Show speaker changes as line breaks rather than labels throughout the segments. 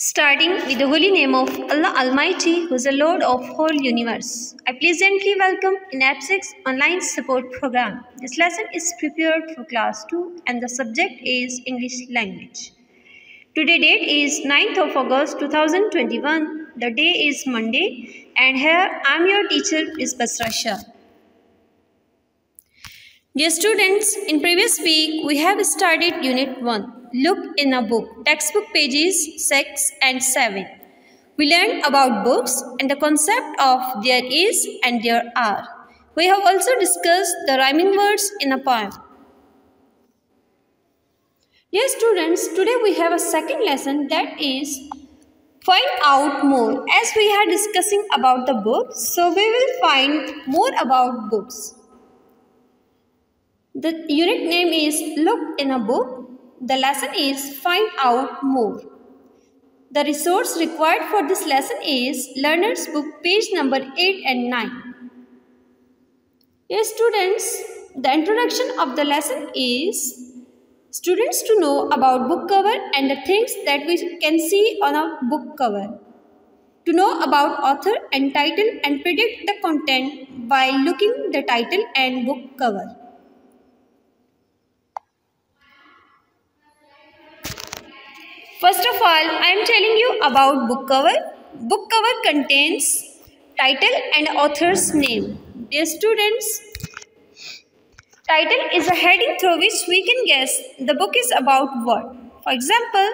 Starting with the holy name of Allah Almighty, who is the Lord of whole universe. I pleasantly welcome in AppSix online support program. This lesson is prepared for class 2 and the subject is English language. Today date is 9th of August 2021. The day is Monday and here I am your teacher Ms. Basra Shah. Dear students, in previous week we have started Unit 1. Look in a book, textbook pages 6 and 7. We learned about books and the concept of there is and there are. We have also discussed the rhyming words in a poem. Dear students, today we have a second lesson, that is find out more. As we are discussing about the books, so we will find more about books. The unit name is Look in a Book. The lesson is Find Out More. The resource required for this lesson is Learner's Book, page number 8 and 9. Yes, students, the introduction of the lesson is students to know about book cover and the things that we can see on a book cover. To know about author and title and predict the content by looking the title and book cover. First of all, I am telling you about book cover. Book cover contains title and author's name. Dear students, title is a heading through which we can guess the book is about what. For example,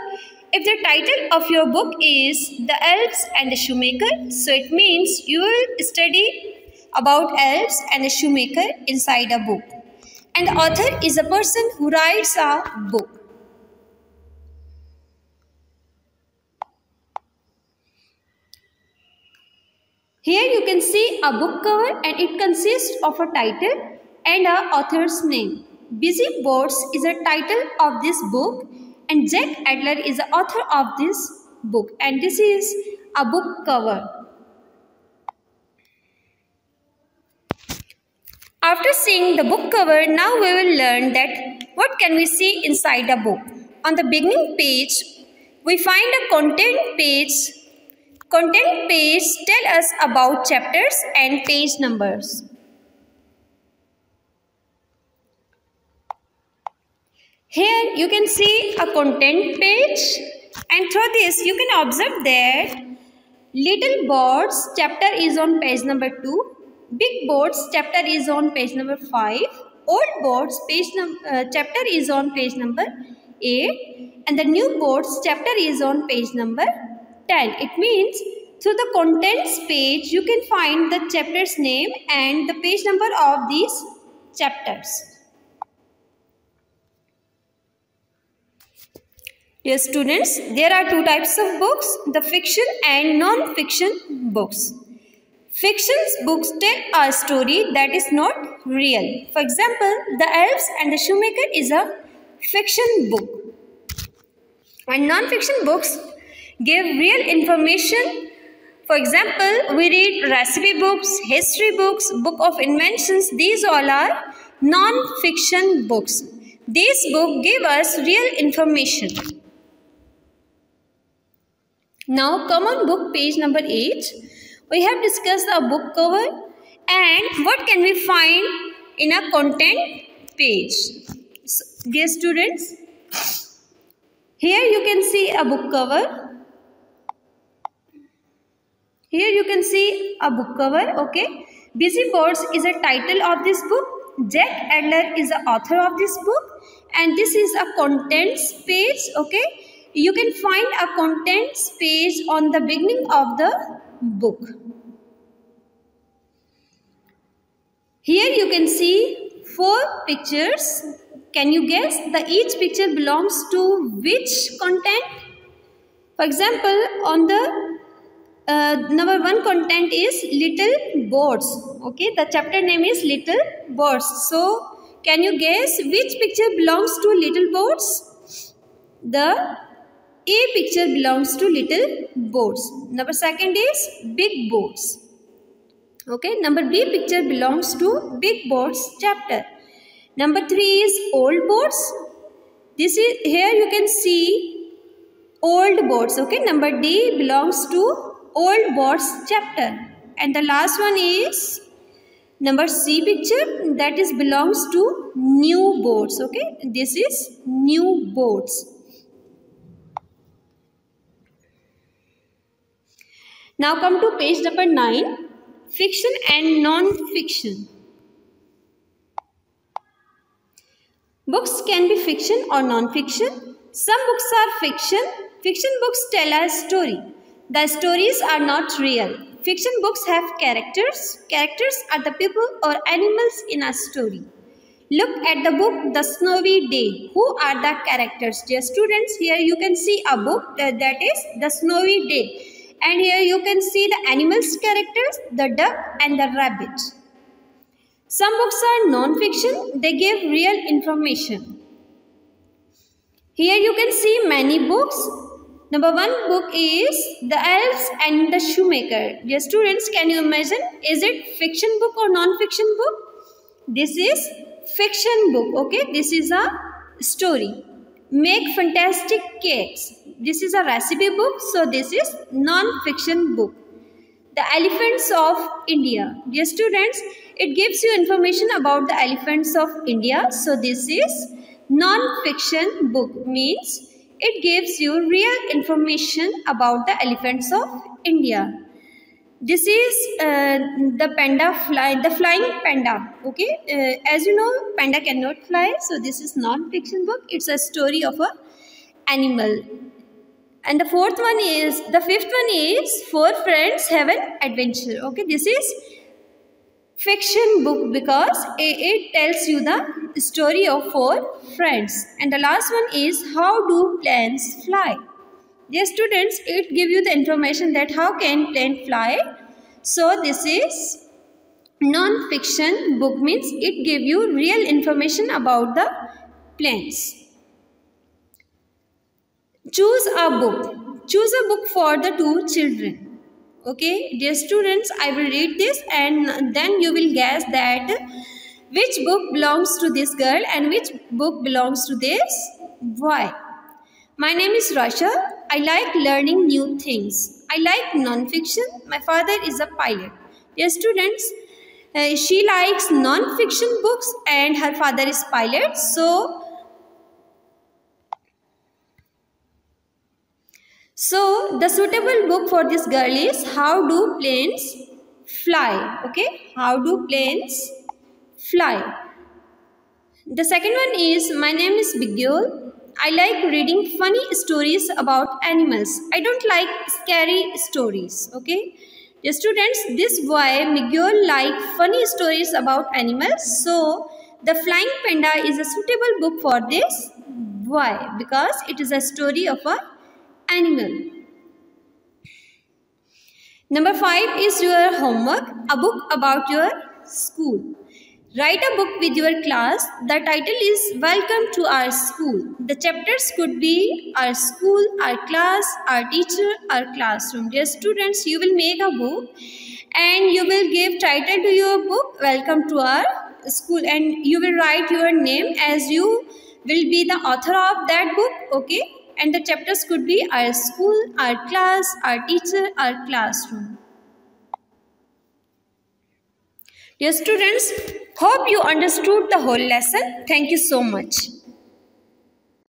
if the title of your book is The Elves and the Shoemaker, so it means you will study about elves and the shoemaker inside a book. And the author is a person who writes a book. Here you can see a book cover and it consists of a title and an author's name. Busy Boats is a title of this book and Jack Adler is the author of this book, and this is a book cover. After seeing the book cover, now we will learn that what can we see inside a book. On the beginning page, we find a content page. Content page tell us about chapters and page numbers. Here you can see a content page, and through this you can observe that Little Boats chapter is on page number 2, Big Boats chapter is on page number 5, Old Boats chapter is on page number 8, and the New Boats chapter is on page number 10. It means through the contents page you can find the chapter's name and the page number of these chapters. Dear students, there are two types of books, the fiction and non-fiction books. Fiction books tell a story that is not real. For example, The Elves and the Shoemaker is a fiction book. And non-fiction books give real information. For example, we read recipe books, history books, book of inventions. These all are non-fiction books. These books give us real information. Now come on book page number 8. We have discussed a book cover and what can we find in a content page. So, dear students, here you can see a book cover. Here you can see a book cover, okay. Busy Boats is a title of this book. Jack Adler is the author of this book. And this is a contents page, okay. You can find a contents page on the beginning of the book. Here you can see 4 pictures. Can you guess each picture belongs to which content? For example, on the number 1 content is Little Boats. Okay, the chapter name is Little Boats. So, can you guess which picture belongs to Little Boats? The A picture belongs to Little Boats. Number 2 is Big Boats. Okay, number B picture belongs to Big Boats chapter. Number 3 is Old Boats. This is here you can see old boats. Okay, number D belongs to old boats chapter. And the last one is number C picture, that is belongs to new boats. Okay, this is new boats. Now come to page number 9, fiction and non-fiction. Books can be fiction or non-fiction. Some books are fiction. Fiction books tell a story. The stories are not real. Fiction books have characters. Characters are the people or animals in a story. Look at the book The Snowy Day. Who are the characters? Dear students, here you can see a book that is The Snowy Day. And here you can see the animals characters, the duck and the rabbit. Some books are non-fiction. They give real information. Here you can see many books. Number 1 book is The Elves and the Shoemaker. Dear students, can you imagine? Is it fiction book or non-fiction book? This is fiction book. Okay, this is a story. Make Fantastic Cakes. This is a recipe book. So this is non-fiction book. The Elephants of India. Dear students, it gives you information about the elephants of India. So this is non-fiction book, means it gives you real information about the elephants of India. This is the flying panda. Okay, as you know, panda cannot fly. So this is non-fiction book. It's a story of a animal. And the fifth one is Four Friends Have an Adventure. Okay, this is fiction book because it tells you the story of 4 friends. And the last one is How Do Planes Fly? Dear students, it gives you the information that how can plane fly. So this is non-fiction book, means it gives you real information about the planes. Choose a book. Choose a book for the 2 children. Okay, dear students, I will read this and then you will guess that which book belongs to this girl and which book belongs to this boy. My name is Rasha. I like learning new things. I like non-fiction. My father is a pilot. Dear students, she likes non-fiction books and her father is pilot. So the suitable book for this girl is How Do Planes Fly? Okay, How Do Planes Fly? The second one is My name is Bigyol. I like reading funny stories about animals. I don't like scary stories. Okay, the students, this boy Miguel like funny stories about animals. So the Flying Panda is a suitable book for this boy because it is a story of a animal. Number 5 is your homework, a book about your school. Write a book with your class. The title is Welcome to Our School. The chapters could be our school, our class, our teacher, our classroom. Dear students, you will make a book and you will give title to your book, Welcome to Our School, and you will write your name as you will be the author of that book. Okay, and the chapters could be our school, our class, our teacher, our classroom. Dear students, hope you understood the whole lesson. Thank you so much.